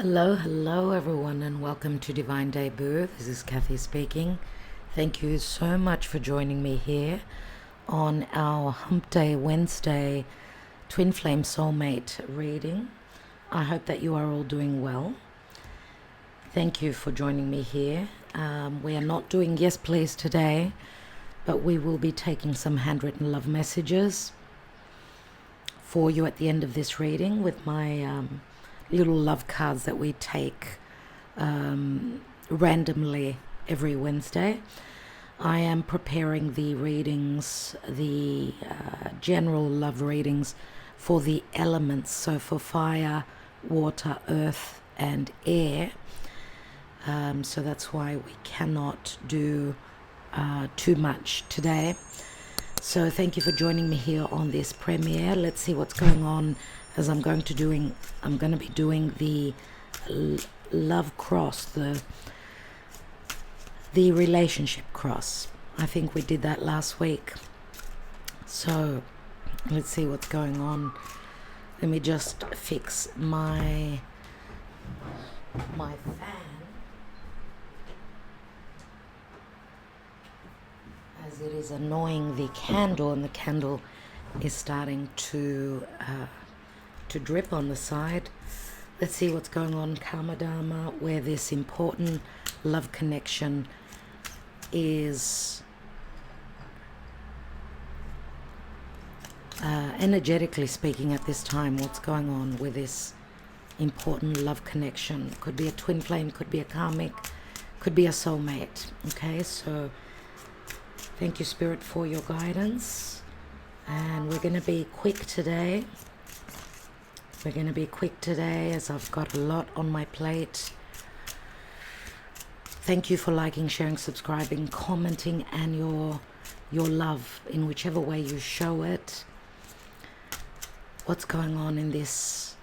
Hello everyone, and welcome to Divine Debut. This is Kathy speaking. Thank you so much for joining me here on our Hump Day Wednesday Twin Flame Soulmate reading. I hope that you are all doing well. Thank you for joining me here. We are not doing Yes Please today, but we will be taking some handwritten love messages for you at the end of this reading with my little love cards that we take randomly every Wednesday. I am preparing the readings, the general love readings for the elements, so for fire, water, earth, and air. So that's why we cannot do too much today. So thank you for joining me here on this premiere. Let's see what's going on as I'm going to be doing the love cross, the relationship cross. I think we did that last week. So let's see what's going on. Let me just fix my fan, as it is annoying the candle, and the candle is starting to drip on the side. Let's see what's going on, Karma Dharma, where this important love connection is energetically speaking at this time. What's going on with this important love connection? Could be a twin flame, could be a karmic, could be a soulmate. Okay, so thank you, Spirit, for your guidance. And we're going to be quick today. As I've got a lot on my plate. Thank you for liking, sharing, subscribing, commenting, and your love in whichever way you show it. What's going on in this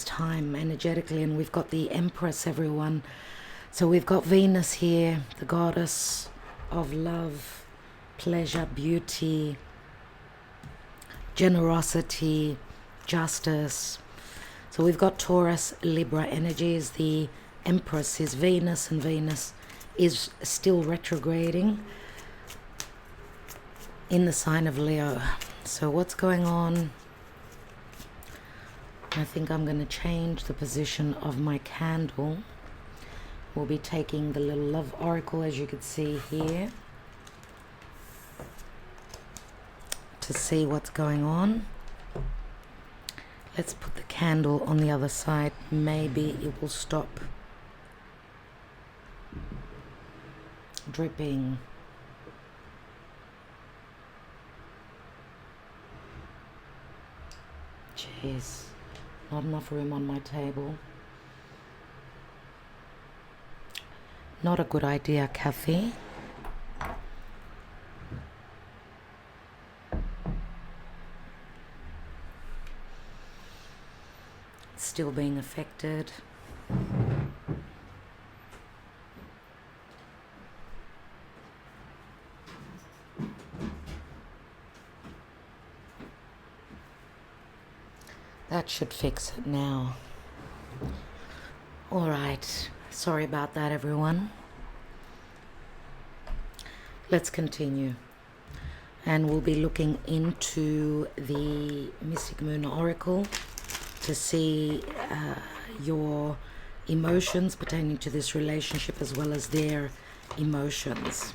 time energetically? And we've got the Empress, everyone. So we've got Venus here, the goddess of love, pleasure, beauty, generosity, justice. So we've got Taurus, Libra energies. The Empress is Venus, and Venus is still retrograding in the sign of Leo. So what's going on? I think I'm going to change the position of my candle. We'll be taking the little love oracle, as you can see here, to see what's going on. Let's put the candle on the other side. Maybe it will stop dripping. Jeez, not enough room on my table. Not a good idea, Kathy. Still being affected. That should fix it now. All right. Sorry about that, everyone. Let's continue. And we'll be looking into the Mystic Moon Oracle to see your emotions pertaining to this relationship, as well as their emotions.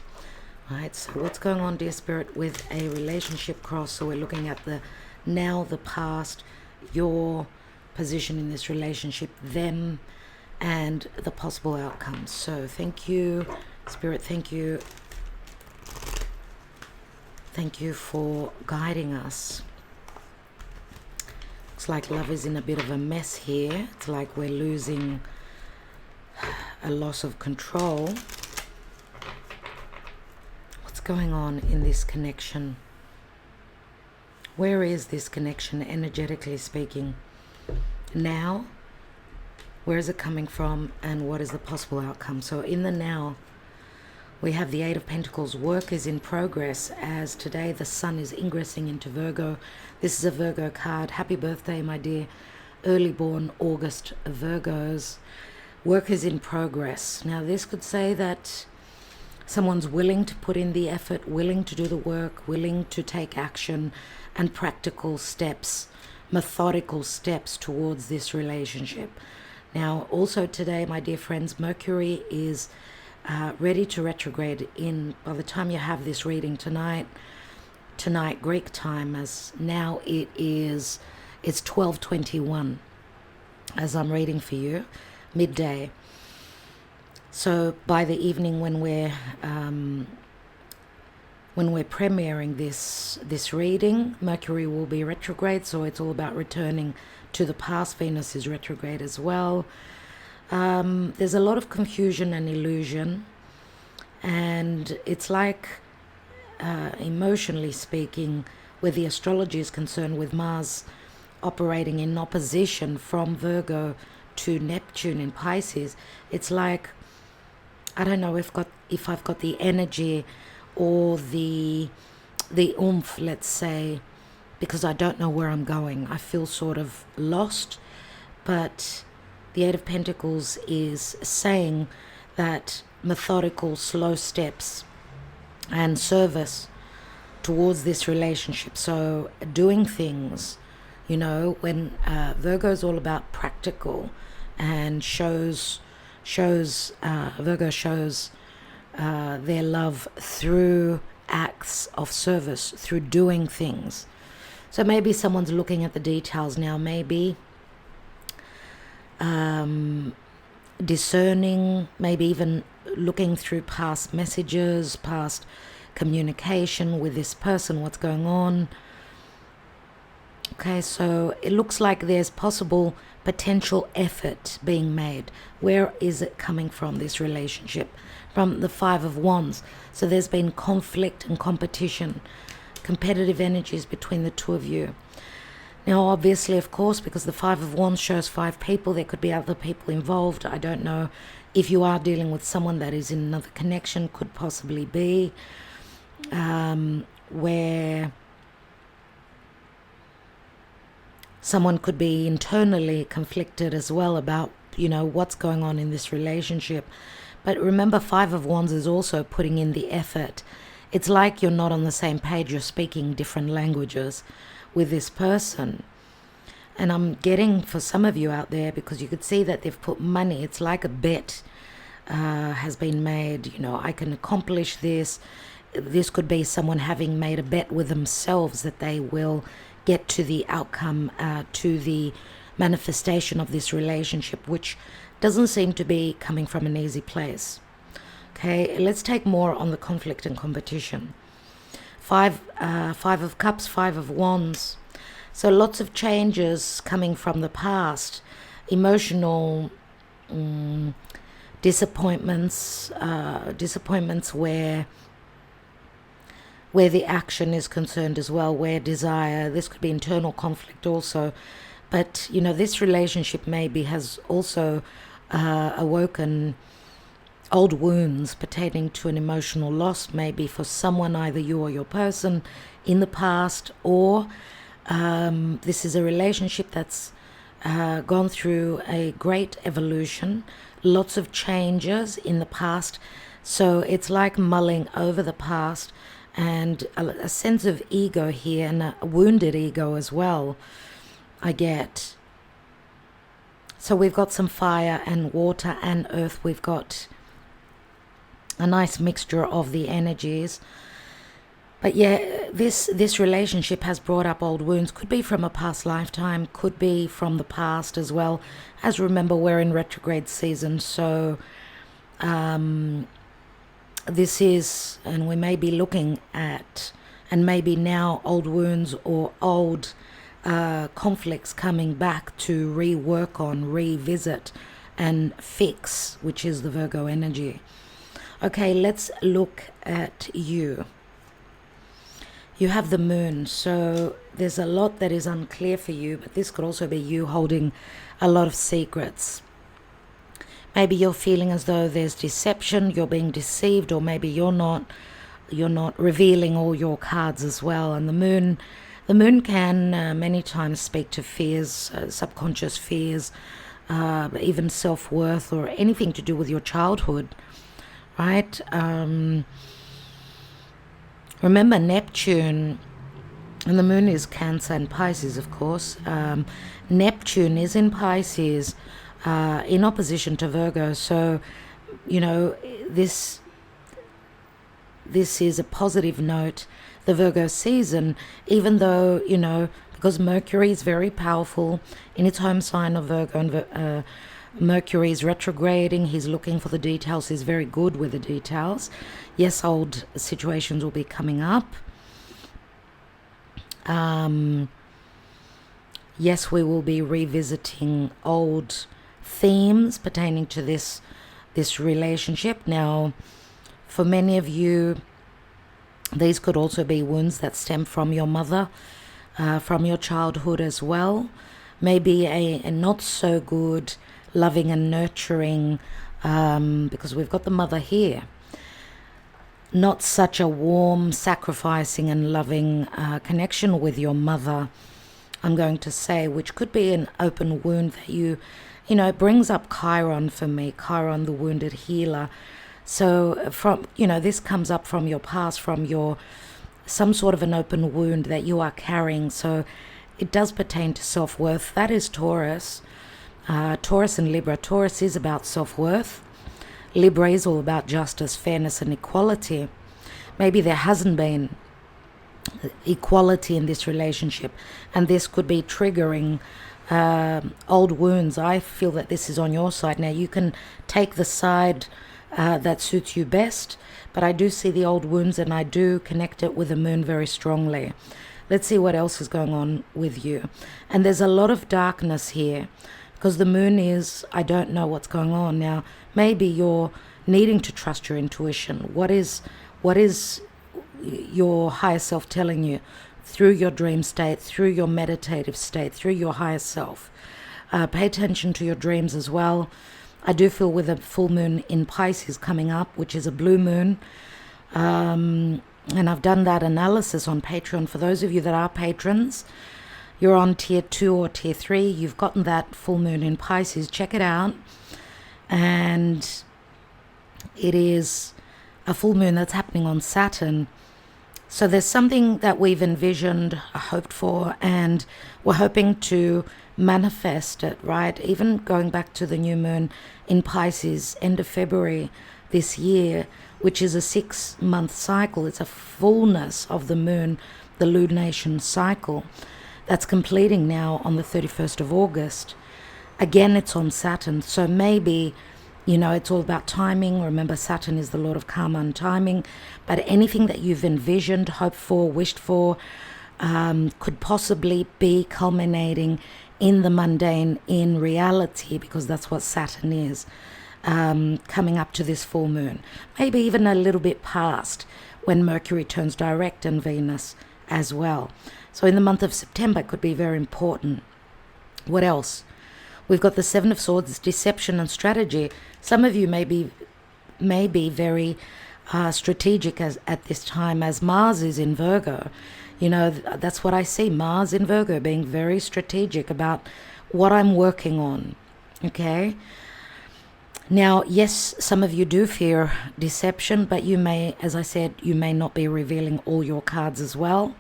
All right, so what's going on, dear Spirit, with a relationship cross? So we're looking at the now, the past, your position in this relationship, them, and the possible outcomes. So thank you, Spirit. Thank you for guiding us. Looks like love is in a bit of a mess here. It's like we're losing a loss of control. What's going on in this connection? Where is this connection, energetically speaking? Now, where is it coming from, and what is the possible outcome? So in the now, we have the Eight of Pentacles. Work is in progress, as today the sun is ingressing into Virgo. This is a Virgo card. Happy birthday, my dear early born August Virgos. Work is in progress. Now, this could say that someone's willing to put in the effort, willing to do the work, willing to take action and practical steps, methodical steps towards this relationship. Now, also today, my dear friends, Mercury is ready to retrograde by the time you have this reading tonight Greek time, as now it's 12:21 as I'm reading for you, midday. So by the evening when we're premiering this reading, Mercury will be retrograde, so it's all about returning to the past. Venus is retrograde as well. There's a lot of confusion and illusion, and it's like, emotionally speaking, where the astrology is concerned, with Mars operating in opposition from Virgo to Neptune in Pisces, it's like, I don't know if I've got the energy or the oomph, let's say, because I don't know where I'm going. I feel sort of lost, but the Eight of Pentacles is saying that methodical, slow steps and service towards this relationship. So doing things, when Virgo is all about practical and Virgo shows their love through acts of service, through doing things. So maybe someone's looking at the details now, maybe discerning, maybe even looking through past messages, past communication with this person, what's going on. Okay, so it looks like there's potential effort being made. Where is it coming from, this relationship? From the Five of Wands. So there's been conflict and competition, competitive energies between the two of you. Now, obviously, of course, because the Five of Wands shows 5 people, there could be other people involved. I don't know if you are dealing with someone that is in another connection, could possibly be, where someone could be internally conflicted as well about, what's going on in this relationship. But remember, Five of Wands is also putting in the effort. It's like you're not on the same page, you're speaking different languages with this person. And I'm getting, for some of you out there, because you could see that they've put money, it's like a bet has been made, I can accomplish this. This could be someone having made a bet with themselves that they will get to the outcome, to the manifestation of this relationship, which doesn't seem to be coming from an easy place. Okay, let's take more on the conflict and competition. Five of Cups, Five of Wands. So lots of changes coming from the past, emotional disappointments where the action is concerned as well, where desire, this could be internal conflict also. But, this relationship maybe has also awoken old wounds pertaining to an emotional loss, maybe for someone, either you or your person, in the past, or this is a relationship that's gone through a great evolution, lots of changes in the past. So it's like mulling over the past, and a sense of ego here, and a wounded ego as well, I get. So we've got some fire and water and earth. We've got a nice mixture of the energies. But yeah, this relationship has brought up old wounds. Could be from a past lifetime, could be from the past as well. As remember, we're in retrograde season, so this is, and we may be looking at, and maybe now old wounds or old conflicts coming back to rework on, revisit and fix, which is the Virgo energy. Okay, let's look at you. You have the moon, so there's a lot that is unclear for you, but this could also be you holding a lot of secrets. Maybe you're feeling as though there's deception, you're being deceived, or maybe you're not revealing all your cards as well. And the moon The moon can many times speak to fears, subconscious fears, even self-worth or anything to do with your childhood, right? Remember Neptune, and the moon is Cancer and Pisces, of course. Neptune is in Pisces in opposition to Virgo. So, you know, this is a positive note, the Virgo season, even though, you know, because Mercury is very powerful in its home sign of Virgo, and Mercury is retrograding. He's looking for the details. He's very good with the details. Yes, old situations will be coming up. Yes, we will be revisiting old themes pertaining to this relationship. Now, for many of you, these could also be wounds that stem from your mother, from your childhood as well. Maybe a not so good loving and nurturing, because we've got the mother here. Not such a warm, sacrificing and loving connection with your mother, I'm going to say, which could be an open wound that you know, it brings up Chiron for me, Chiron, the wounded healer. So from, you know, this comes up from your past, from your, some sort of an open wound that you are carrying. So it does pertain to self-worth. That is Taurus. Taurus and Libra. Taurus is about self-worth. Libra is all about justice, fairness and equality. Maybe there hasn't been equality in this relationship, and this could be triggering old wounds. I feel that this is on your side. Now you can take the side that suits you best, but I do see the old wounds and I do connect it with the moon very strongly. Let's see what else is going on with you. And there's a lot of darkness here because the moon is, I don't know what's going on. Now maybe you're needing to trust your intuition. What is your higher self telling you through your dream state, through your meditative state, through your higher self? Pay attention to your dreams as well. I do feel with a full moon in Pisces coming up, which is a blue moon, and I've done that analysis on Patreon. For those of you that are patrons, you're on tier 2 or tier 3, you've gotten that full moon in Pisces. Check it out. And it is a full moon that's happening on Saturn. So there's something that we've envisioned, hoped for, and we're hoping to manifest it, right? Even going back to the new moon in Pisces, end of February this year, which is a 6-month cycle. It's a fullness of the moon, the lunation cycle, that's completing now on the 31st of August. Again, it's on Saturn. So maybe, you know, it's all about timing. Remember, Saturn is the Lord of karma and timing. But anything that you've envisioned, hoped for, wished for, could possibly be culminating in the mundane, in reality, because that's what Saturn is, coming up to this full moon. Maybe even a little bit past when Mercury turns direct and Venus as well. So in the month of September, it could be very important. What else? We've got the Seven of Swords, deception and strategy. Some of you may be very strategic at this time, as Mars is in Virgo. You know, that's what I see, Mars in Virgo, being very strategic about what I'm working on, okay? Now, yes, some of you do fear deception, but you may, as I said, you may not be revealing all your cards as well.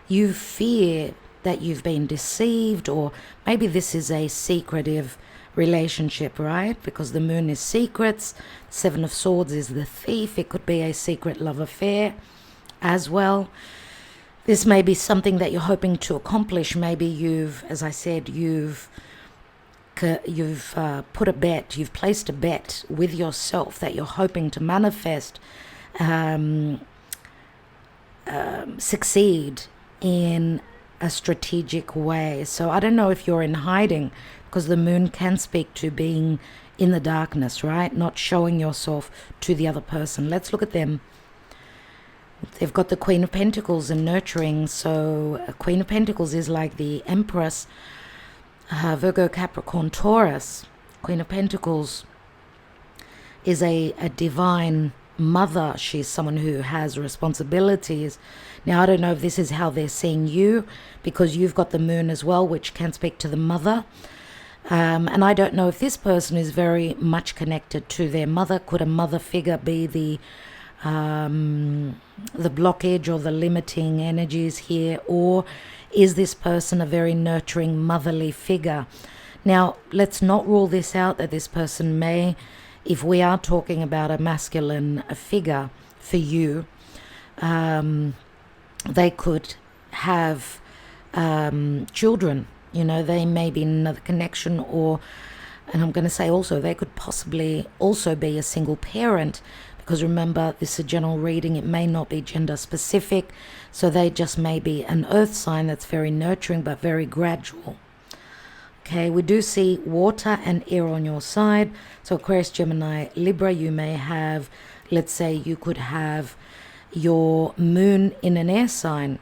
You fear that you've been deceived, or maybe this is a secretive relationship, right? Because the moon is secrets, Seven of Swords is the thief. It could be a secret love affair as well. This may be something that you're hoping to accomplish. Maybe you've, as I said, you've put a bet, you've placed a bet with yourself that you're hoping to manifest, succeed in a strategic way. So I don't know if you're in hiding, because the moon can speak to being in the darkness, right? Not showing yourself to the other person. Let's look at them. They've got the Queen of Pentacles and nurturing. So a Queen of Pentacles is like the Empress, Virgo, Capricorn, Taurus. Queen of Pentacles is a divine mother. She's someone who has responsibilities. Now, I don't know if this is how they're seeing you, because you've got the moon as well, which can speak to the mother. And I don't know if this person is very much connected to their mother. Could a mother figure be the blockage or the limiting energies here? Or is this person a very nurturing motherly figure? Now, let's not rule this out, that this person may, if we are talking about a masculine figure for you, they could have children. They may be in another connection, and I'm going to say also, they could possibly also be a single parent, because remember, this is a general reading, it may not be gender specific, so they just may be an earth sign that's very nurturing but very gradual. Okay, we do see water and air on your side. So Aquarius, Gemini, Libra, you may have, let's say you could have your moon in an air sign.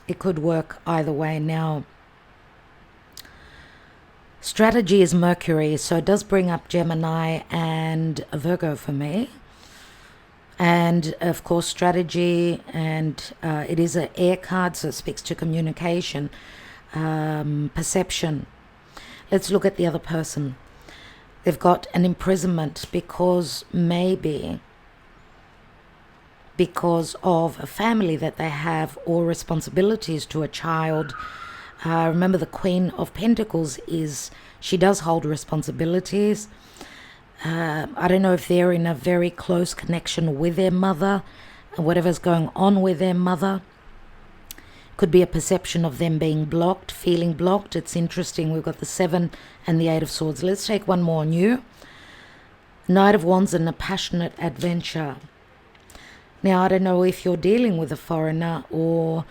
It could work either way. Now, strategy is Mercury, so it does bring up Gemini and Virgo for me. And of course, strategy, and it is an air card, so it speaks to communication. Perception. Let's look at the other person. They've got an imprisonment because of a family that they have, or responsibilities to a child. Remember, the Queen of Pentacles she does hold responsibilities. I don't know if they're in a very close connection with their mother, and whatever's going on with their mother. Could be a perception of them being blocked, feeling blocked. It's interesting. We've got the 7 and the 8 of Swords. Let's take one more on you. Knight of Wands and a passionate adventure. Now, I don't know if you're dealing with a foreigner, or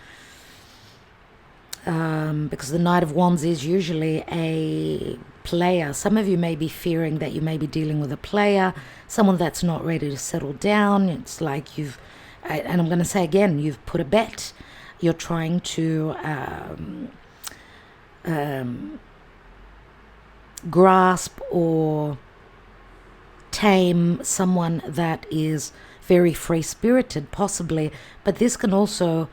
because the Knight of Wands is usually a player. Some of you may be fearing that you may be dealing with a player, someone that's not ready to settle down. It's like and I'm going to say again, you've put a bet. You're trying to grasp or tame someone that is very free-spirited, possibly. But this can also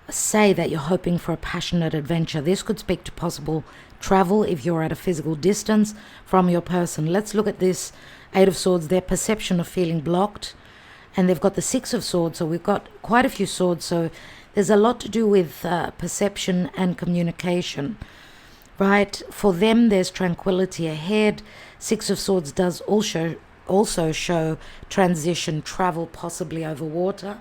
say that you're hoping for a passionate adventure. This could speak to possible travel if you're at a physical distance from your person. Let's look at this 8 of Swords, their perception of feeling blocked. And they've got the 6 of Swords, so we've got quite a few swords. So there's a lot to do with perception and communication, right? For them, there's tranquility ahead. 6 of Swords does also show transition, travel, possibly over water.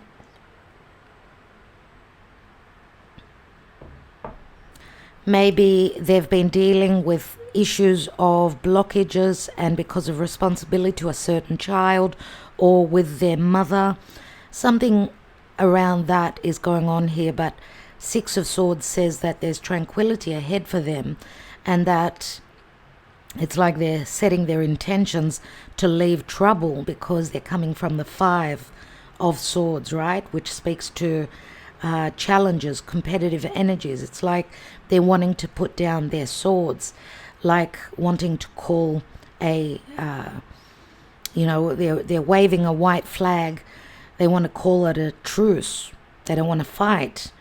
Maybe they've been dealing with issues of blockages, and because of responsibility to a certain child or with their mother, something around that is going on here. But 6 of Swords says that there's tranquility ahead for them, and that it's like they're setting their intentions to leave trouble, because they're coming from the 5 of Swords, right? Which speaks to challenges, competitive energies. It's like they're wanting to put down their swords, like wanting to call they're waving a white flag. They want to call it a truce. They don't want to fight.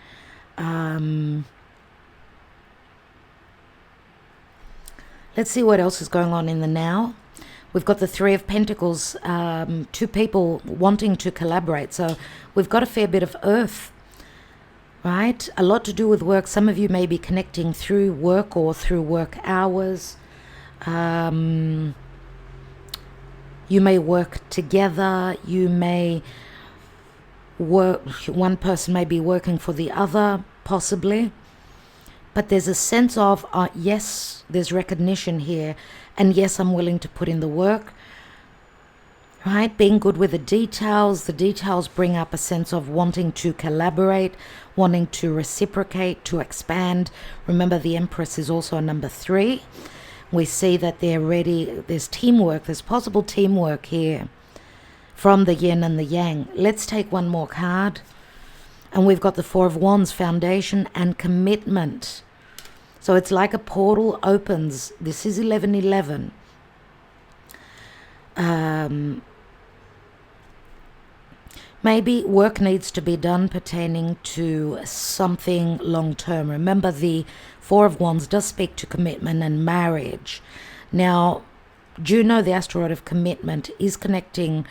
Let's see what else is going on in the now. We've got the 3 of Pentacles, 2 people wanting to collaborate. So we've got a fair bit of earth, right? A lot to do with work. Some of you may be connecting through work or through work hours. You may work together. You may work, one person may be working for the other, possibly. But there's a sense of, yes, there's recognition here. And yes, I'm willing to put in the work. Right? Being good with the details. The details bring up a sense of wanting to collaborate, wanting to reciprocate, to expand. Remember, the Empress is also a number 3. We see that they're ready. There's teamwork. There's possible teamwork here from the yin and the yang. Let's take one more card. And we've got the 4 of Wands, foundation and commitment. So it's like a portal opens. This is 11:11. Maybe work needs to be done pertaining to something long term. Remember, the Four of Wands does speak to commitment and marriage. Now, Juno, the asteroid of commitment, is connecting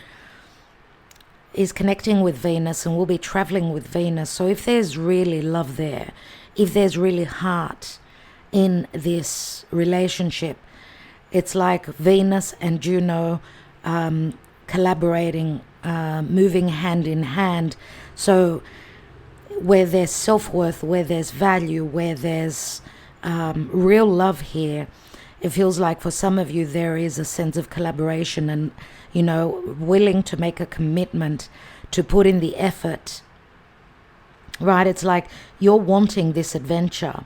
with Venus and will be traveling with Venus. So if there's really love there, if there's really heart in this relationship, it's like Venus and Juno collaborating, moving hand in hand. So where there's self-worth, where there's value, where there's real love here, it feels like for some of you there is a sense of collaboration and, you know, willing to make a commitment, to put in the effort, right? It's like you're wanting this adventure.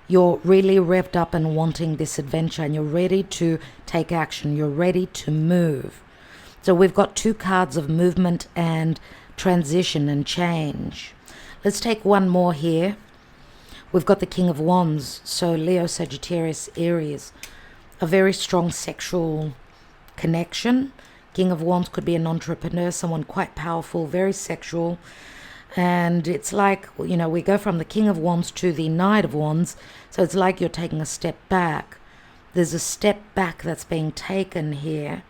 You're really revved up and wanting this adventure, and you're ready to take action. You're ready to move. So we've got two cards of movement and transition and change. Let's take one more here. We've got the King of Wands. So Leo, Sagittarius, Aries. A very strong sexual connection. King of Wands could be an entrepreneur, someone quite powerful, very sexual. And it's like, you know, we go from the King of Wands to the Knight of Wands. So it's like you're taking a step back. There's a step back that's being taken here.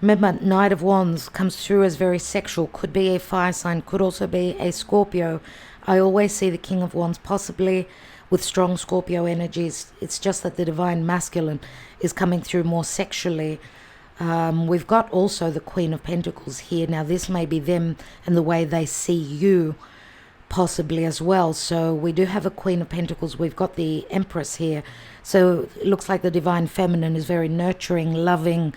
Remember, Knight of Wands comes through as very sexual. Could be a fire sign, could also be a Scorpio. I always see the King of Wands possibly with strong Scorpio energies. It's just that the divine masculine is coming through more sexually. We've got also the Queen of Pentacles here. Now this may be them and the way they see you possibly as well. So we do have a Queen of Pentacles. We've got the Empress here. So it looks like the divine feminine is very nurturing, loving,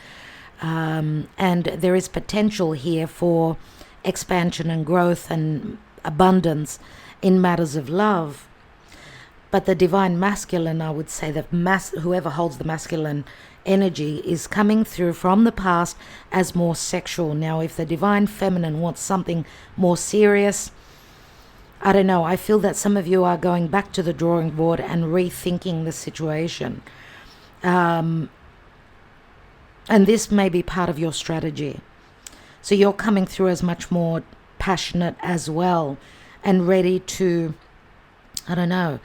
and there is potential here for expansion and growth and abundance in matters of love. But the divine masculine, I would say that whoever holds the masculine energy is coming through from the past as more sexual. Now, if the divine feminine wants something more serious, I don't know. I feel that some of you are going back to the drawing board and rethinking the situation. And this may be part of your strategy. So you're coming through as much more passionate as well and ready to, I don't know,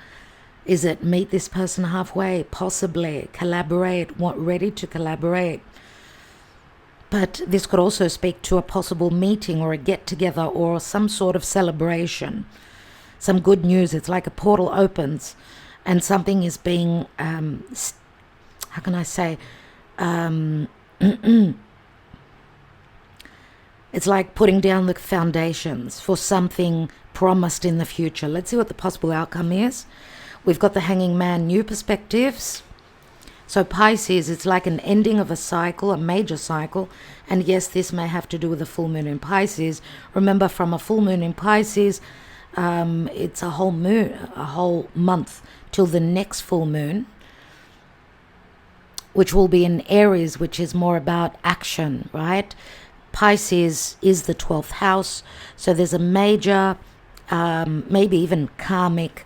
is it meet this person halfway? Possibly. Collaborate. Ready to collaborate. But this could also speak to a possible meeting or a get-together or some sort of celebration. Some good news. It's like a portal opens and something is being, how can I say, it's like putting down the foundations for something promised in the future. Let's see what the possible outcome is. We've got the Hanging Man, new perspectives. So Pisces, it's like an ending of a cycle, a major cycle. And yes, this may have to do with the full moon in Pisces. Remember, from a full moon in Pisces, it's a whole month till the next full moon, which will be in Aries, which is more about action, right? Pisces is the 12th house. So there's a major, maybe even karmic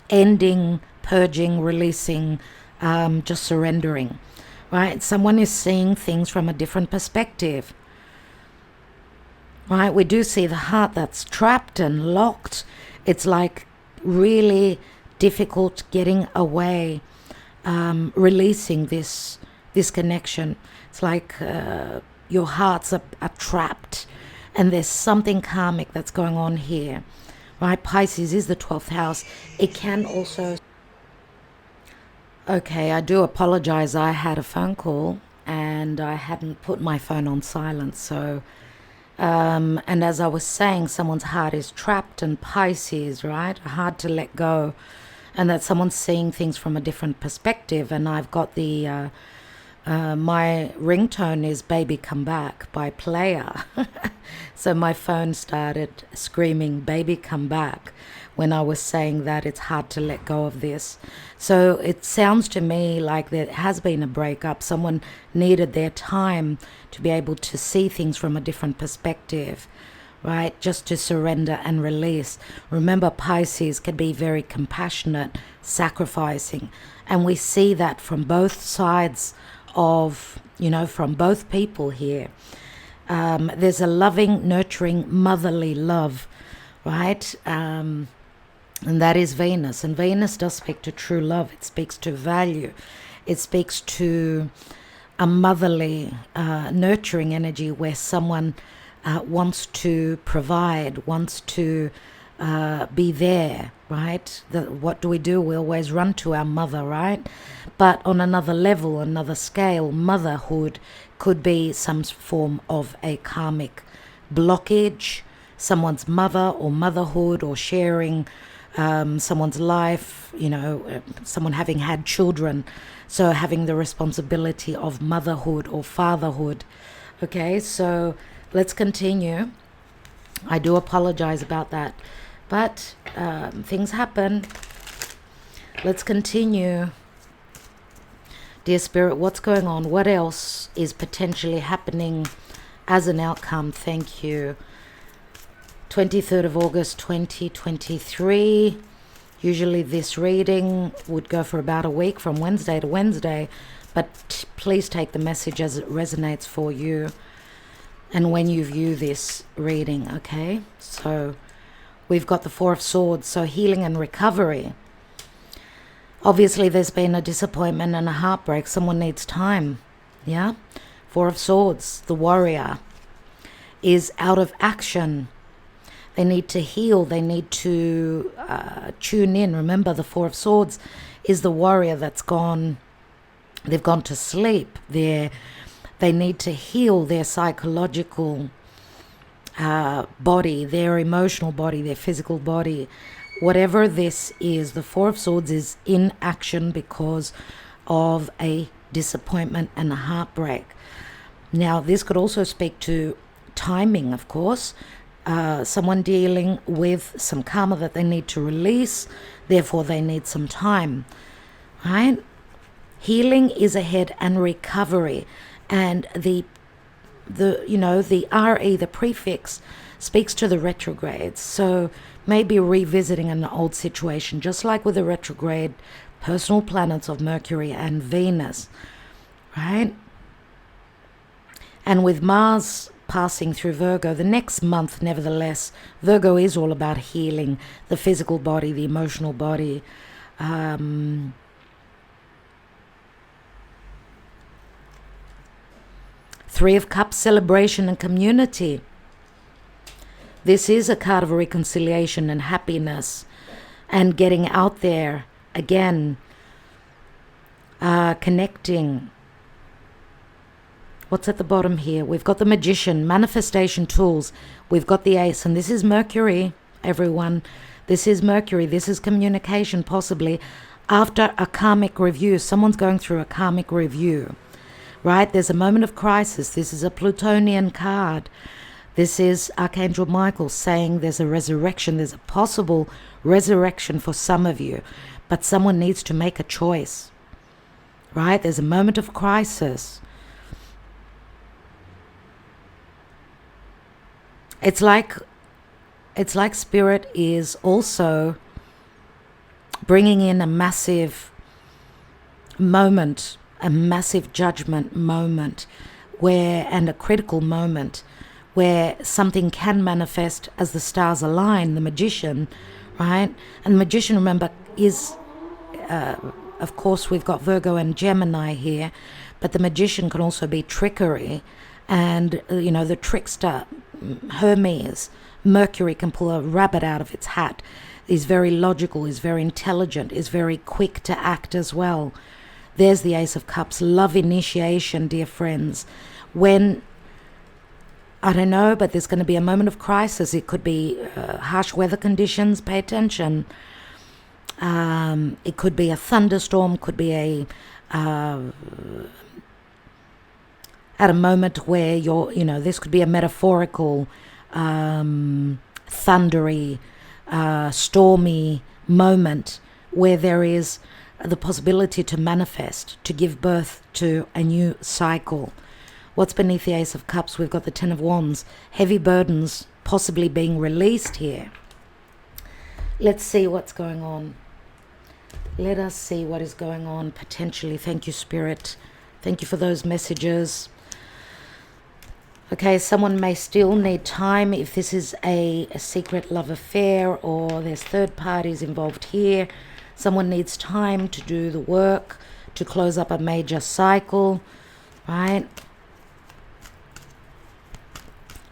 ending, purging, releasing, just surrendering, right? Someone is seeing things from a different perspective, right? We do see the heart that's trapped and locked. It's like really difficult getting away, releasing this connection. It's like your hearts are trapped and there's something karmic that's going on here, right? Pisces is the 12th house. It can also... Okay, I do apologize. I had a phone call and I hadn't put my phone on silent. So, and as I was saying, someone's heart is trapped and Pisces, right? Hard to let go. And that someone's seeing things from a different perspective. And I've got the, my ringtone is Baby Come Back by Player. So my phone started screaming, Baby Come Back, when I was saying that it's hard to let go of this. So it sounds to me like there has been a breakup. Someone needed their time to be able to see things from a different perspective, right? Just to surrender and release. Remember, Pisces can be very compassionate, sacrificing. And we see that from both sides of, from both people here. There's a loving, nurturing, motherly love, right? And that is Venus. And Venus does speak to true love. It speaks to value. It speaks to a motherly, nurturing energy where someone wants to provide, wants to be there, right? What do? We always run to our mother, right? But on another level, another scale, motherhood could be some form of a karmic blockage, someone's mother or motherhood, or sharing someone's life, someone having had children, so having the responsibility of motherhood or fatherhood. Okay, so let's continue. I do apologize about that, but things happen. Let's continue. Dear Spirit, what's going on? What else is potentially happening as an outcome? Thank you. 23rd of August 2023. Usually this reading would go for about a week, from Wednesday to Wednesday, but please take the message as it resonates for you and when you view this reading, okay? So we've got the Four of Swords, so healing and recovery. Obviously there's been a disappointment and a heartbreak. Someone needs time, yeah? Four of Swords, the warrior, is out of action. They need to heal. They need to tune in. Remember, the Four of Swords is the warrior that's gone. They've gone to sleep. They need to heal their psychological body, their emotional body, their physical body. Whatever this is, the Four of Swords is in action because of a disappointment and a heartbreak. Now, this could also speak to timing, of course. Someone dealing with some karma that they need to release, therefore they need some time, right? Healing is ahead, and recovery, and the RE, the prefix, speaks to the retrogrades. So maybe revisiting an old situation, just like with the retrograde personal planets of Mercury and Venus, right? And with Mars passing through Virgo the next month, nevertheless, Virgo is all about healing the physical body, the emotional body. Three of Cups, celebration and community. This is a card of reconciliation and happiness and getting out there again, connecting. What's at the bottom here? We've got the Magician, manifestation tools. We've got the Ace, and this is Mercury, everyone. This is Mercury. This is communication, possibly after a karmic review. Someone's going through a karmic review, right? There's a moment of crisis. This is a Plutonian card. This is Archangel Michael saying there's a resurrection. There's a possible resurrection for some of you, but someone needs to make a choice, right? There's a moment of crisis. It's like Spirit is also bringing in a massive moment, a massive judgment moment, and a critical moment where something can manifest as the stars align. The Magician, right? And the Magician, remember, is of course we've got Virgo and Gemini here, but the Magician can also be trickery, and the trickster, Hermes, Mercury, can pull a rabbit out of its hat, is very logical, is very intelligent, is very quick to act as well. There's the Ace of Cups, love initiation, dear friends. When, I don't know, but there's going to be a moment of crisis. It could be harsh weather conditions, pay attention. It could be a thunderstorm, could be at a moment where this could be a metaphorical, thundery, stormy moment where there is the possibility to manifest, to give birth to a new cycle. What's beneath the Ace of Cups? We've got the Ten of Wands, heavy burdens possibly being released here. Let's see what's going on. Let us see what is going on potentially. Thank you, Spirit. Thank you for those messages. Okay, someone may still need time if this is a secret love affair or there's third parties involved here. Someone needs time to do the work, to close up a major cycle, right?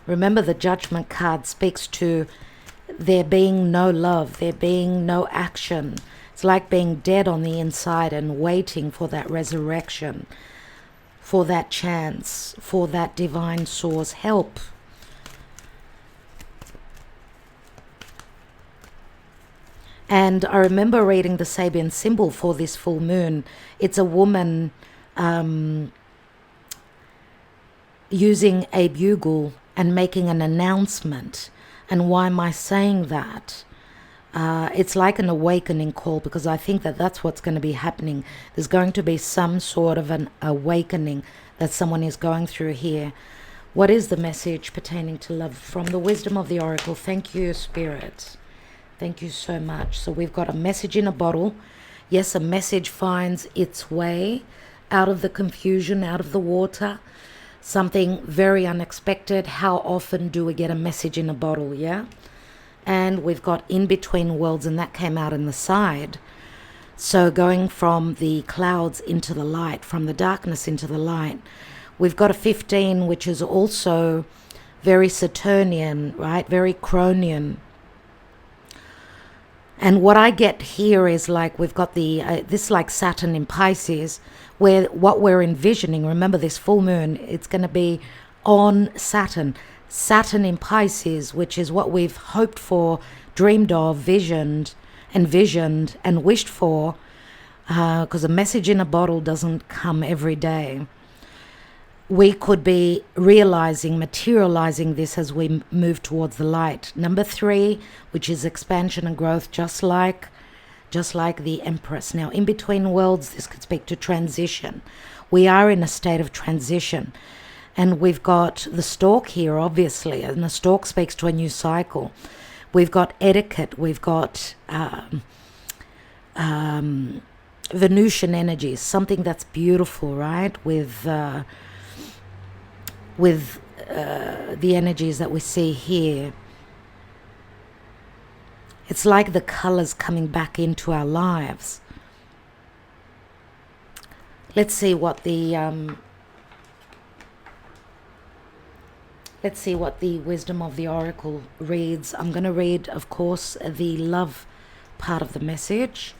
Remember, the Judgment card speaks to there being no love, there being no action. It's like being dead on the inside and waiting for that resurrection, for that chance, for that divine source help. And I remember reading the Sabian symbol for this full moon. It's a woman using a bugle and making an announcement. And why am I saying that? It's like an awakening call, because I think that that's what's going to be happening. There's going to be some sort of an awakening that someone is going through here. What is the message pertaining to love from the wisdom of the oracle? Thank you, Spirit. Thank you so much. So we've got a message in a bottle. Yes, a message finds its way out of the confusion, out of the water. Something very unexpected. How often do we get a message in a bottle, yeah? And we've got in between worlds, and that came out in the side. So going from the clouds into the light, from the darkness into the light. We've got a 15, which is also very Saturnian, right? Very Cronian. And what I get here is like we've got the this like Saturn in Pisces, where what we're envisioning, remember this full moon, it's going to be on Saturn. Saturn in Pisces, which is what we've hoped for, dreamed of, envisioned and wished for, because a message in a bottle doesn't come every day. We could be materializing this as we move towards the light. Number 3, which is expansion and growth, just like the Empress. Now, in between worlds, this could speak to transition. We are in a state of transition. And we've got the stork here, obviously, and the stork speaks to a new cycle. We've got etiquette. We've got Venusian energies, something that's beautiful, right? With the energies that we see here. It's like the colors coming back into our lives. Let's see what the wisdom of the oracle reads. I'm going to read, of course, the love part of the message.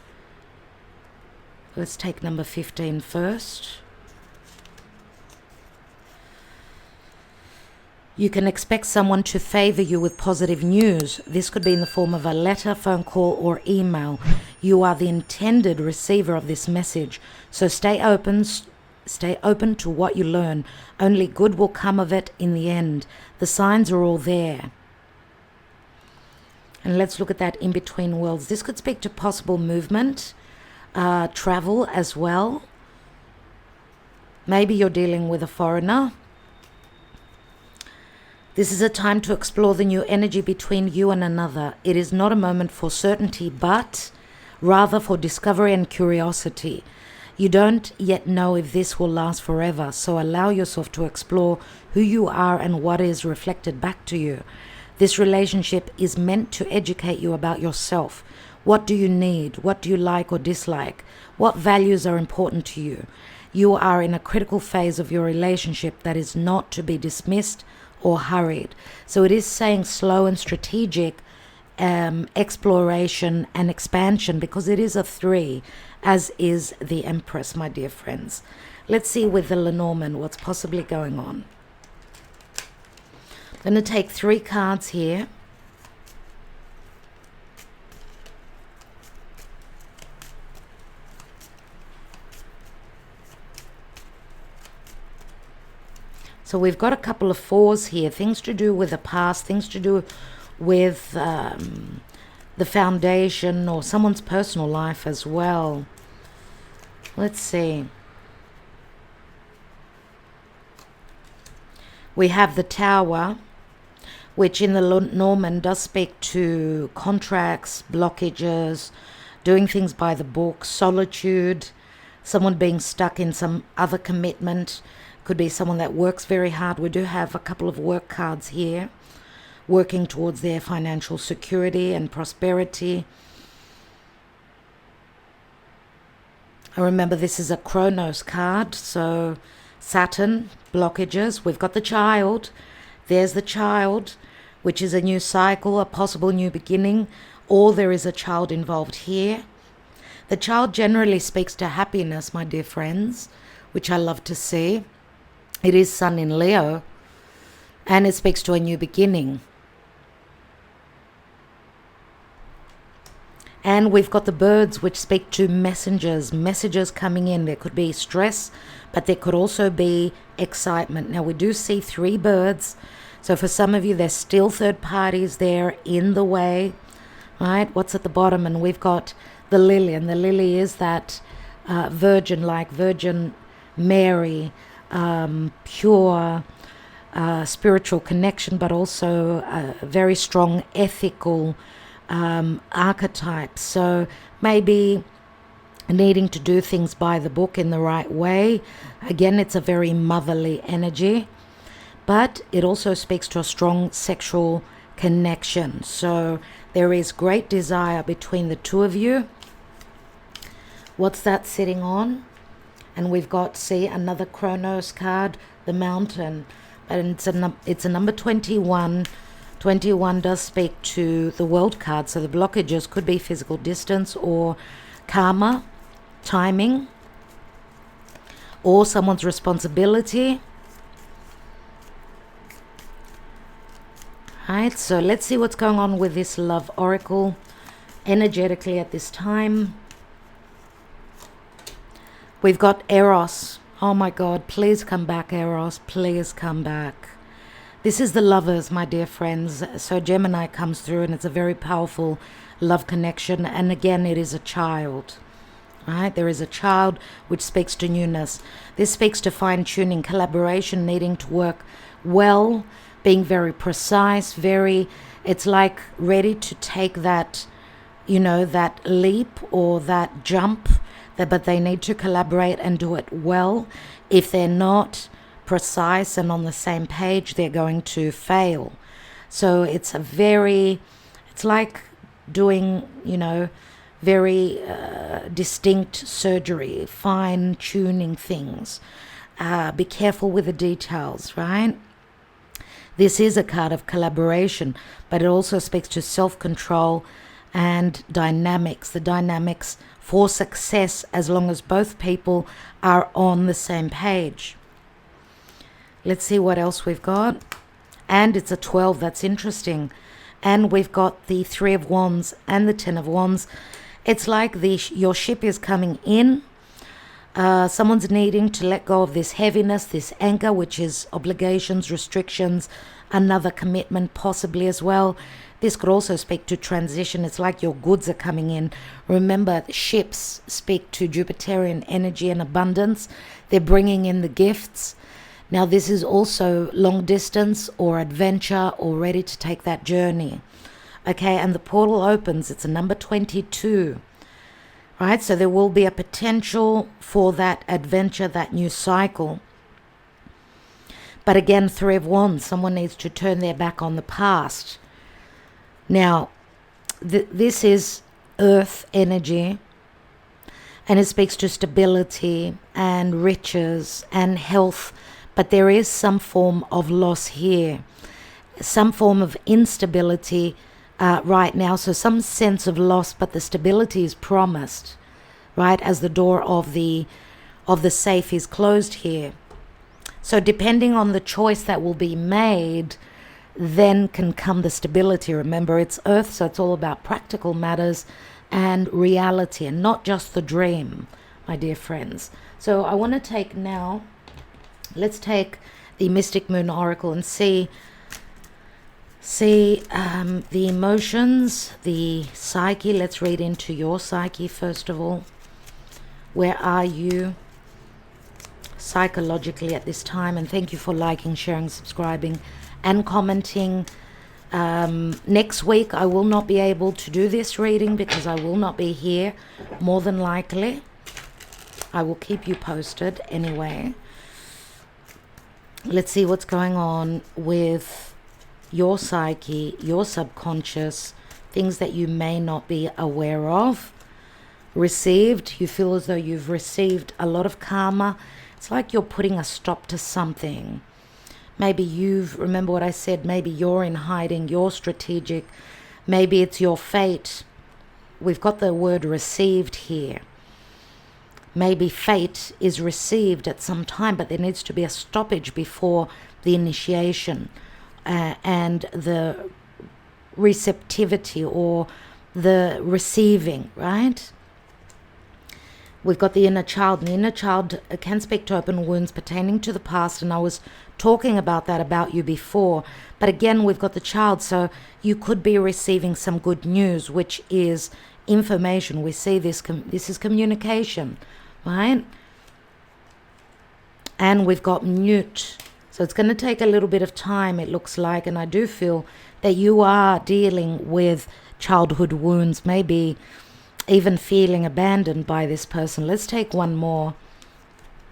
Let's take number 15 first. You can expect someone to favor you with positive news. This could be in the form of a letter, phone call, or email. You are the intended receiver of this message. So stay open to what you learn. Only good will come of it in the end. The signs are all there. And let's look at that in between worlds. This could speak to possible movement, travel as well. Maybe you're dealing with a foreigner. This is a time to explore the new energy between you and another. It is not a moment for certainty, but rather for discovery and curiosity. You don't yet know if this will last forever, so allow yourself to explore who you are and what is reflected back to you. This relationship is meant to educate you about yourself. What do you need? What do you like or dislike? What values are important to you? You are in a critical phase of your relationship that is not to be dismissed or hurried. So it is saying slow and strategic exploration and expansion, because it is a 3, as is the Empress, my dear friends. Let's see with the Lenormand what's possibly going on. I'm going to take 3 cards here. So we've got a couple of 4s here, things to do with the past, things to do with the foundation or someone's personal life as well. Let's see. We have the Tower, which in the Norman does speak to contracts, blockages, doing things by the book, solitude, someone being stuck in some other commitment. Could be someone that works very hard. We do have a couple of work cards here, working towards their financial security and prosperity. I remember this is a Chronos card, so Saturn, blockages. We've got the child. There's the child, which is a new cycle, a possible new beginning, or there is a child involved here. The child generally speaks to happiness, my dear friends, which I love to see. It is Sun in Leo, and it speaks to a new beginning. And we've got the birds, which speak to messages coming in. There could be stress, but there could also be excitement. Now, we do see 3 birds. So for some of you, there's still third parties there in the way, right? What's at the bottom? And we've got the lily, and the lily is that virgin, like Virgin Mary, pure spiritual connection, but also a very strong ethical archetype. So maybe needing to do things by the book in the right way. Again, it's a very motherly energy, but it also speaks to a strong sexual connection. So there is great desire between the two of you. What's that sitting on? And we've got, see, another Chronos card, the Mountain, and it's a number 21. 21 does speak to the World card, so the blockages could be physical distance or karma, timing, or someone's responsibility. Right, so let's see what's going on with this love oracle energetically at this time. We've got Eros. Oh my God, please come back, Eros. Please come back. This is the Lovers, my dear friends. So Gemini comes through, and it's a very powerful love connection. And again, it is a child. Right? There is a child, which speaks to newness. This speaks to fine-tuning, collaboration, needing to work well, being very precise, it's like ready to take that, that leap or that jump, but they need to collaborate and do it well. If they're not precise and on the same page, they're going to fail. So it's like doing, very distinct surgery, fine-tuning things. Be careful with the details, right? This is a card of collaboration, but it also speaks to self-control and dynamics. The dynamics for success, as long as both people are on the same page. Let's see what else we've got. And it's a 12. That's interesting. And we've got the 3 of Wands and the 10 of Wands. It's like your ship is coming in. Someone's needing to let go of this heaviness, this anchor, which is obligations, restrictions, another commitment possibly as well. This could also speak to transition. It's like your goods are coming in. Remember, ships speak to Jupiterian energy and abundance. They're bringing in the gifts. Now, this is also long distance or adventure or ready to take that journey. Okay, and the portal opens. It's a number 22. Right, so there will be a potential for that adventure, that new cycle. But again, 3 of Wands, someone needs to turn their back on the past. Now, this is earth energy, and it speaks to stability and riches and health, but there is some form of loss here, some form of instability right now, so some sense of loss, but the stability is promised, right, as the door of the safe is closed here. So depending on the choice that will be made, then can come the stability. Remember, it's earth, so it's all about practical matters and reality, and not just the dream, my dear friends. So I want to take now, let's take the Mystic Moon Oracle and see the emotions, the psyche. Let's read into your psyche first of all. Where are you psychologically at this time? And thank you for liking, sharing, subscribing and commenting. Next week I will not be able to do this reading because I will not be here, more than likely. I will keep you posted anyway. Let's see what's going on with your psyche, your subconscious, things that you may not be aware of. Received, you feel as though you've received a lot of karma. It's like you're putting a stop to something. Maybe remember what I said, maybe you're in hiding, you're strategic. Maybe it's your fate. We've got the word received here. Maybe fate is received at some time, but there needs to be a stoppage before the initiation and the receptivity or the receiving, right? We've got the inner child, and the inner child can speak to open wounds pertaining to the past, and I was talking about that about you before. But again, we've got the child, so you could be receiving some good news, which is information. We see this is communication, right? And we've got mute. So it's going to take a little bit of time, it looks like, and I do feel that you are dealing with childhood wounds, maybe even feeling abandoned by this person. Let's take one more.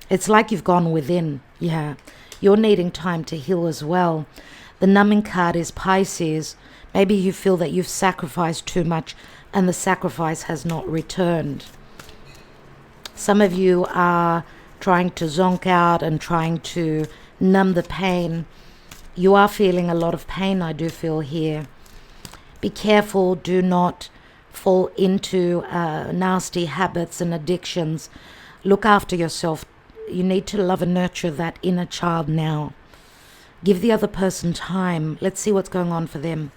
It's like you've gone within. Yeah, you're needing time to heal as well. The numbing card is Pisces. Maybe you feel that you've sacrificed too much and the sacrifice has not returned. Some of you are trying to zonk out and trying to numb the pain. You are feeling a lot of pain, I do feel here. Be careful, do not fall into nasty habits and addictions. Look after yourself. You need to love and nurture that inner child now. Give the other person time. Let's see what's going on for them.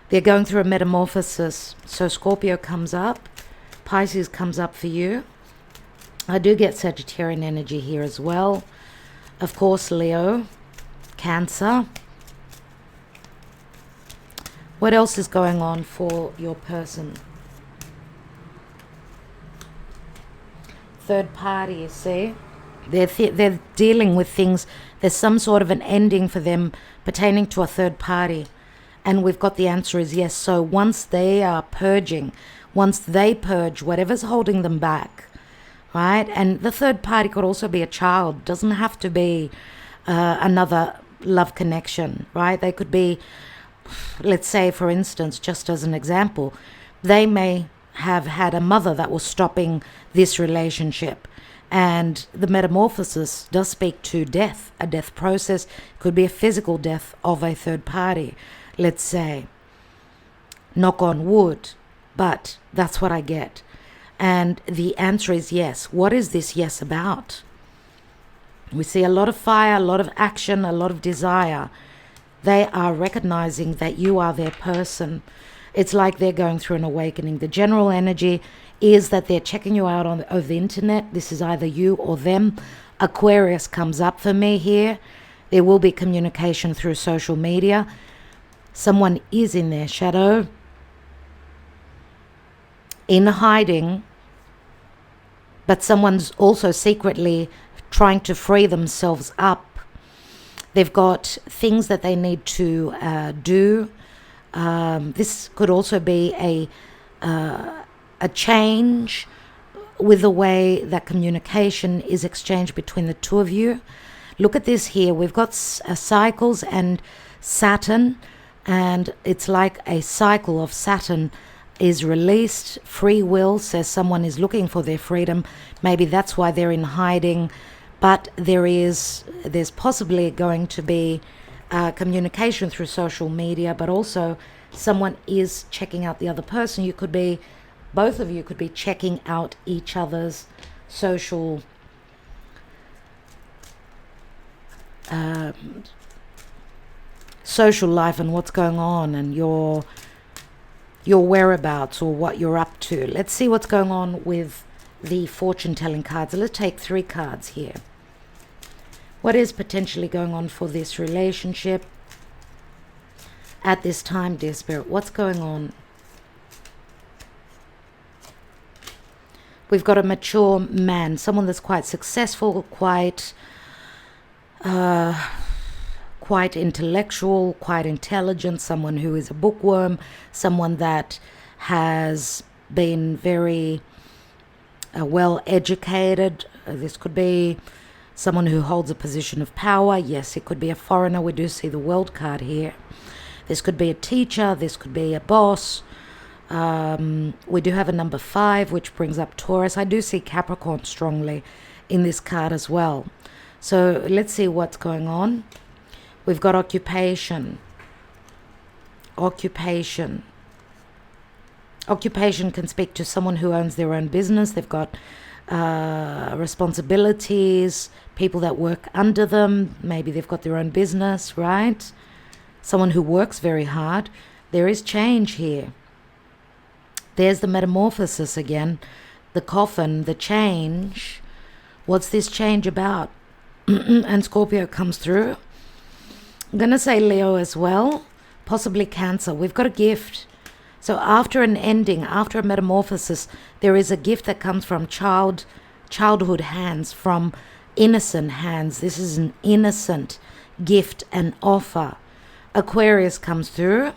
They're going through a metamorphosis. So Scorpio comes up. Pisces comes up for you. I do get Sagittarian energy here as well. Of course, Leo, Cancer. What else is going on for your person? Third party, you see? They're dealing with things. There's some sort of an ending for them pertaining to a third party. And we've got the answer is yes. So once they are purging, once they purge whatever's holding them back, right? And the third party could also be a child. Doesn't have to be another love connection, right? They could be, let's say, for instance, just as an example, they may have had a mother that was stopping this relationship. And the metamorphosis does speak to death, a death process. Could be a physical death of a third party, let's say. Knock on wood, but that's what I get. And the answer is yes. What is this yes about? We see a lot of fire, a lot of action, a lot of desire. They are recognizing that you are their person. It's like they're going through an awakening. The general energy is that they're checking you out over the internet. This is either you or them. Aquarius comes up for me here. There will be communication through social media. Someone is in their shadow, in hiding, but someone's also secretly trying to free themselves up. They've got things that they need to do. This could also be a change with the way that communication is exchanged between the two of you. Look at this here. We've got cycles and Saturn, and it's like a cycle of Saturn is released. Free will says someone is looking for their freedom. Maybe that's why they're in hiding. But there's possibly going to be communication through social media, but also someone is checking out the other person. You could be, both of you could be checking out each other's social social life and what's going on and your whereabouts or what you're up to. Let's see what's going on with the fortune-telling cards. Let's take 3 cards here. What is potentially going on for this relationship at this time, dear Spirit? What's going on? We've got a mature man, someone that's quite successful, quite intellectual, quite intelligent, someone who is a bookworm, someone that has been very well educated. This could be someone who holds a position of power. Yes, it could be a foreigner. We do see the World card here. This could be a teacher. This could be a boss. We do have a number 5, which brings up Taurus. I do see Capricorn strongly in this card as well. So let's see what's going on. We've got occupation. Occupation can speak to someone who owns their own business. They've got responsibilities, people that work under them. Maybe they've got their own business, right? Someone who works very hard. There is change here. There's the metamorphosis again. The coffin, the change. What's this change about? And Scorpio comes through. I'm going to say Leo as well. Possibly Cancer. We've got a gift. So after an ending, after a metamorphosis, there is a gift that comes from childhood hands, from innocent hands. This is an innocent gift and offer. Aquarius comes through.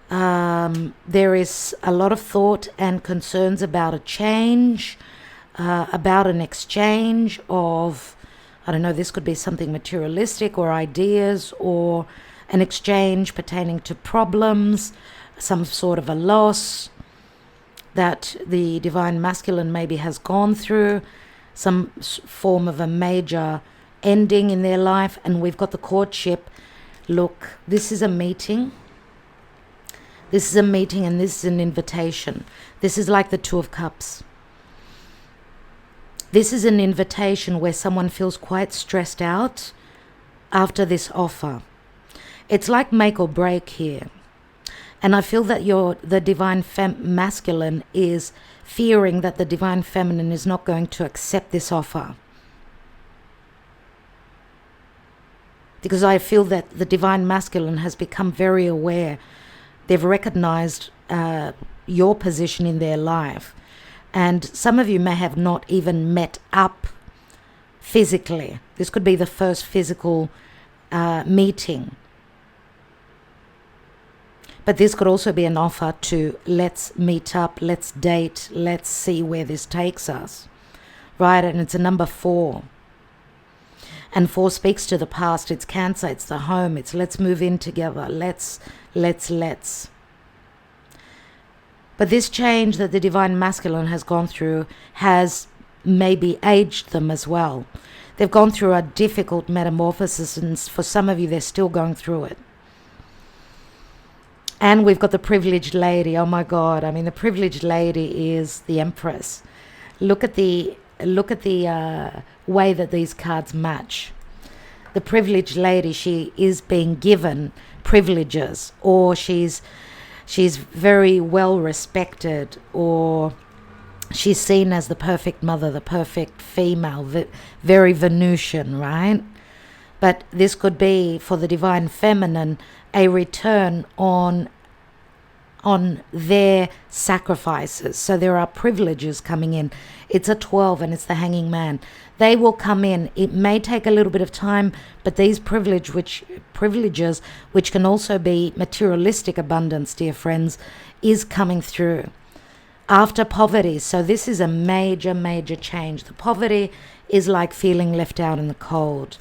There is a lot of thought and concerns about a change, about an exchange of, I don't know, this could be something materialistic or ideas, or an exchange pertaining to problems, some sort of a loss that the divine masculine maybe has gone through, some form of a major ending in their life. And we've got the courtship. Look, this is a meeting. This is a meeting, and this is an invitation. This is like the Two of Cups. This is an invitation where someone feels quite stressed out after this offer. It's like make or break here. And I feel that the divine masculine is fearing that the divine feminine is not going to accept this offer. Because I feel that the divine masculine has become very aware. They've recognized your position in their life. And some of you may have not even met up physically. This could be the first physical meeting. But this could also be an offer to let's meet up, let's date, let's see where this takes us. Right? And it's a number 4. And 4 speaks to the past. It's Cancer, it's the home, it's let's move in together, let's. But this change that the divine masculine has gone through has maybe aged them as well. They've gone through a difficult metamorphosis, and for some of you, they're still going through it. And we've got the privileged lady. Oh my God. I mean, the privileged lady is the Empress. Look at the way that these cards match. The privileged lady, she is being given privileges, or she's very well respected, or she's seen as the perfect mother, the perfect female, very Venusian, right? But this could be, for the divine feminine, a return on their sacrifices. So there are privileges coming in. It's a 12 and it's the Hanging Man. They will come in. It may take a little bit of time, but these privileges, which can also be materialistic abundance, dear friends, is coming through. After poverty. So this is a major, major change. The poverty is like feeling left out in the cold.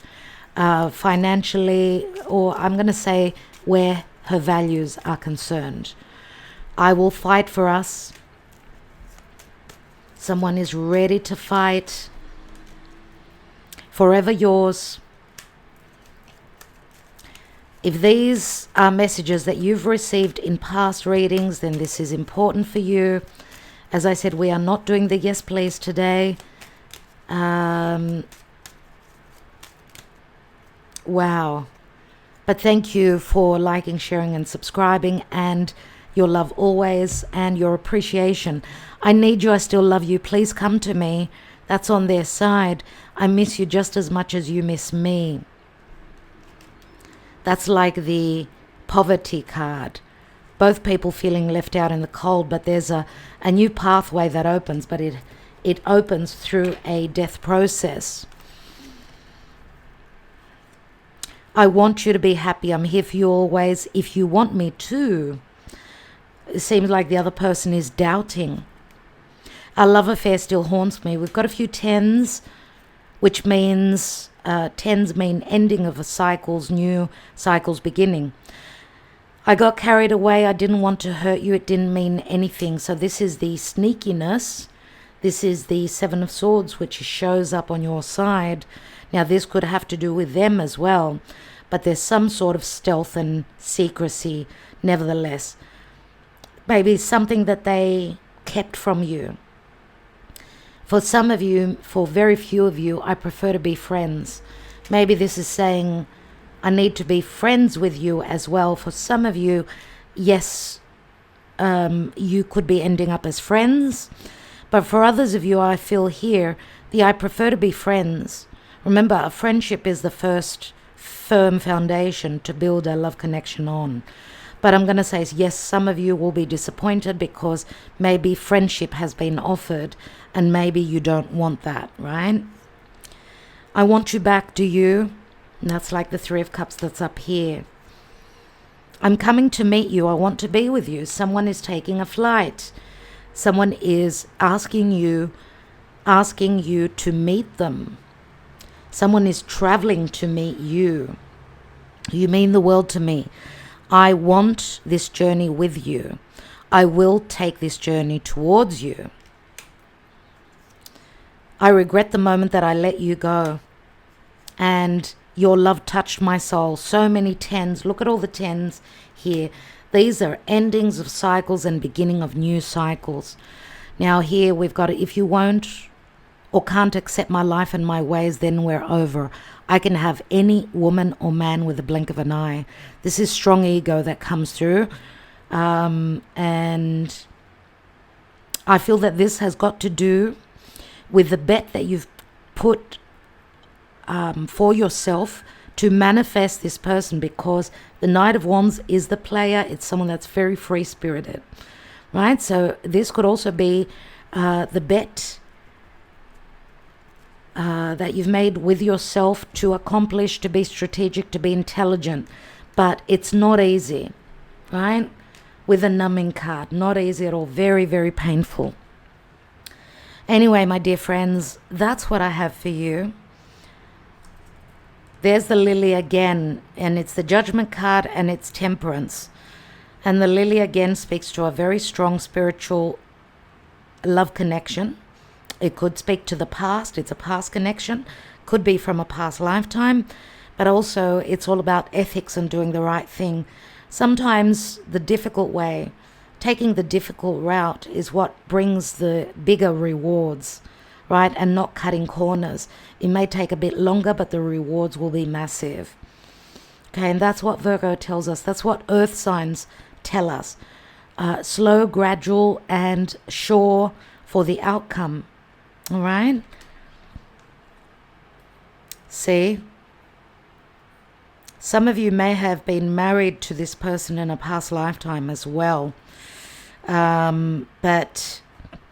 Financially, or I'm going to say where her values are concerned. I will fight for us. Someone is ready to fight. Forever yours. If these are messages that you've received in past readings, then this is important for you. As I said, we are not doing the yes please today. Wow. But thank you for liking, sharing, and subscribing, and your love always, and your appreciation. I need you. I still love you. Please come to me. That's on their side. I miss you just as much as you miss me. That's like the poverty card. Both people feeling left out in the cold, but there's a new pathway that opens, but it opens through a death process. I want you to be happy. I'm here for you always. If you want me to, it seems like the other person is doubting. Our love affair still haunts me. We've got a few tens, which means tens mean ending of a cycles, new cycles beginning. I got carried away. I didn't want to hurt you. It didn't mean anything. So this is the sneakiness. This is the Seven of Swords, which shows up on your side. Now, this could have to do with them as well, but there's some sort of stealth and secrecy nevertheless. Maybe something that they kept from you. For some of you, for very few of you, I prefer to be friends. Maybe this is saying, I need to be friends with you as well. For some of you, yes, you could be ending up as friends. But for others of you, I feel here, I prefer to be friends. Remember, a friendship is the first firm foundation to build a love connection on. But I'm going to say, yes, some of you will be disappointed because maybe friendship has been offered and maybe you don't want that, right? I want you back, do you? And that's like the Three of Cups that's up here. I'm coming to meet you. I want to be with you. Someone is taking a flight. Someone is asking you to meet them. Someone is traveling to meet you. You mean the world to me. I want this journey with you. I will take this journey towards you. I regret the moment that I let you go. And your love touched my soul. So many tens. Look at all the tens here. These are endings of cycles and beginning of new cycles. Now here we've got, if you won't or can't accept my life and my ways, then we're over. I can have any woman or man with a blink of an eye. This is strong ego that comes through. And I feel that this has got to do with the bet that you've put for yourself to manifest this person, because the Knight of Wands is the player. It's someone that's very free-spirited, right? So this could also be the bet that you've made with yourself to accomplish, to be strategic, to be intelligent. But it's not easy, right? With a numbing card. Not easy at all. Very, very painful. Anyway, my dear friends, that's what I have for you. There's the Lily again, and it's the Judgment card and it's Temperance. And the Lily again speaks to a very strong spiritual love connection. It could speak to the past. It's a past connection. Could be from a past lifetime. But also it's all about ethics and doing the right thing. Sometimes the difficult way, taking the difficult route, is what brings the bigger rewards, right? And not cutting corners. It may take a bit longer, but the rewards will be massive. Okay, and that's what Virgo tells us. That's what earth signs tell us. Slow, gradual, and sure for the outcome. All right? See? Some of you may have been married to this person in a past lifetime as well. But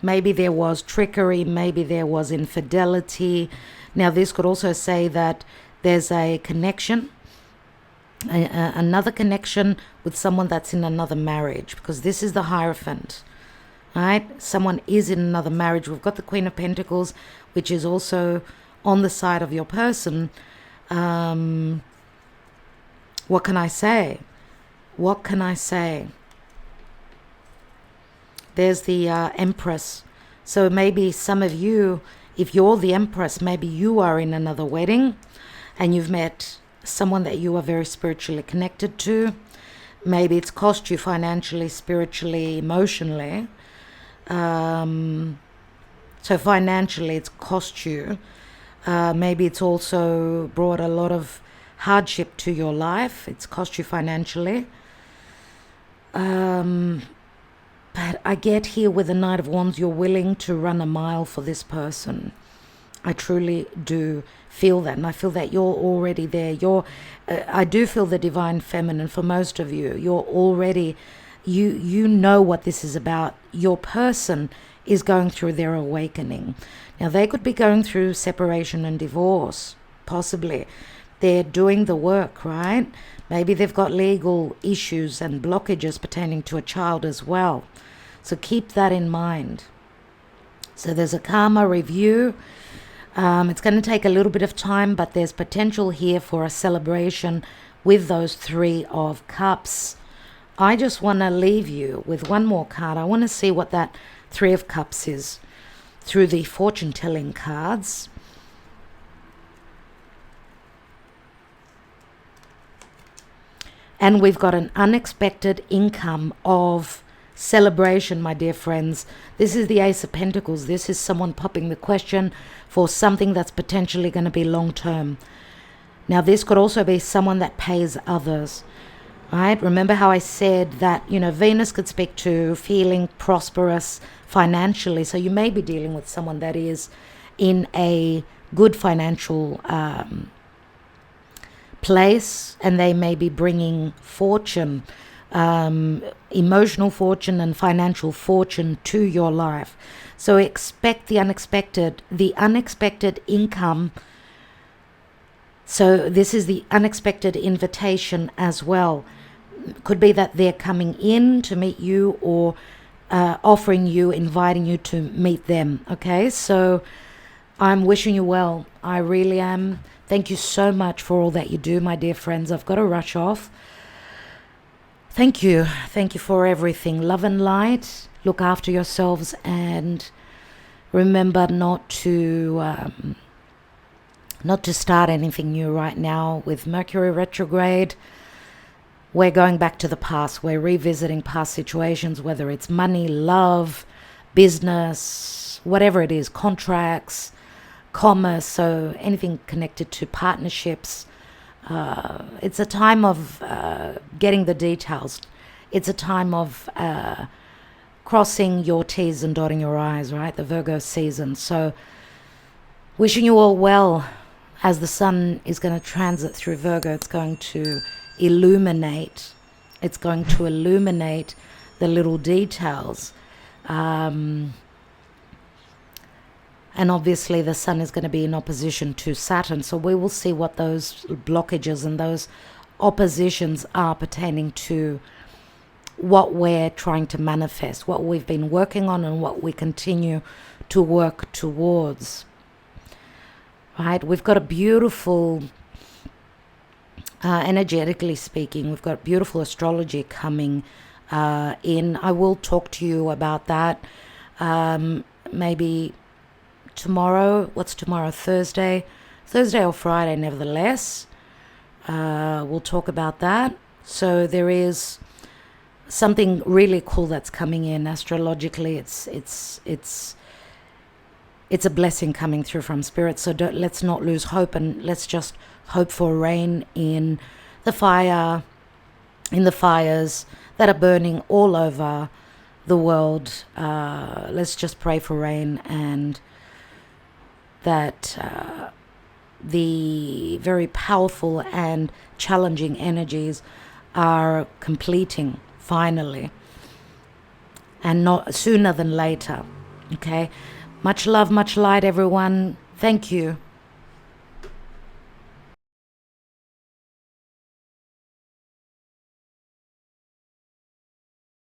maybe there was trickery, maybe there was infidelity. Now, this could also say that there's a connection, another connection with someone that's in another marriage, because this is the Hierophant, right? Someone is in another marriage. We've got the Queen of Pentacles, which is also on the side of your person. What can I say? What can I say? There's the Empress. So maybe some of you, if you're the Empress, maybe you are in another wedding and you've met someone that you are very spiritually connected to. Maybe it's cost you financially, spiritually, emotionally. So financially it's cost you. Maybe it's also brought a lot of hardship to your life. It's cost you financially. But I get here with the Knight of Wands, you're willing to run a mile for this person. I truly do feel that. And I feel that you're already there. I do feel the divine feminine for most of you. You're already, you know what this is about. Your person is going through their awakening. Now, they could be going through separation and divorce, possibly. They're doing the work, right? Maybe they've got legal issues and blockages pertaining to a child as well. So keep that in mind. So there's a karma review. It's going to take a little bit of time, but there's potential here for a celebration with those Three of Cups. I just want to leave you with one more card. I want to see what that Three of Cups is through the fortune telling cards. And we've got an unexpected income of celebration, my dear friends. This is the Ace of Pentacles. This is someone popping the question for something that's potentially going to be long term. Now, this could also be someone that pays others. Right? Remember how I said that, Venus could speak to feeling prosperous financially. So you may be dealing with someone that is in a good financial place, and they may be bringing fortune, emotional fortune and financial fortune to your life. So expect the unexpected income. So this is the unexpected invitation as well. Could be that they're coming in to meet you, or offering you, inviting you to meet them. Okay, so I'm wishing you well. I really am. Thank you so much for all that you do, my dear friends. I've got to rush off. Thank you. Thank you for everything. Love and light. Look after yourselves, and remember not to start anything new right now with Mercury retrograde. We're going back to the past. We're revisiting past situations, whether it's money, love, business, whatever it is, contracts, commerce, so anything connected to partnerships. It's a time of getting the details. It's a time of crossing your T's and dotting your I's, right? The Virgo season. So wishing you all well. As the sun is going to transit through Virgo, it's going to illuminate. It's going to illuminate the little details. And obviously the sun is going to be in opposition to Saturn. So we will see what those blockages and those oppositions are pertaining to what we're trying to manifest, what we've been working on, and what we continue to work towards. Right? We've got a beautiful, energetically speaking, we've got beautiful astrology coming in. I will talk to you about that maybe tomorrow. What's tomorrow? Thursday or Friday, nevertheless. We'll talk about that. So there is something really cool that's coming in astrologically. It's a blessing coming through from Spirit. So let's not lose hope, and let's just hope for rain in the fires that are burning all over the world. Let's just pray for rain, and that the very powerful and challenging energies are completing finally, and not sooner than later. Okay, much love, much light, everyone. Thank you.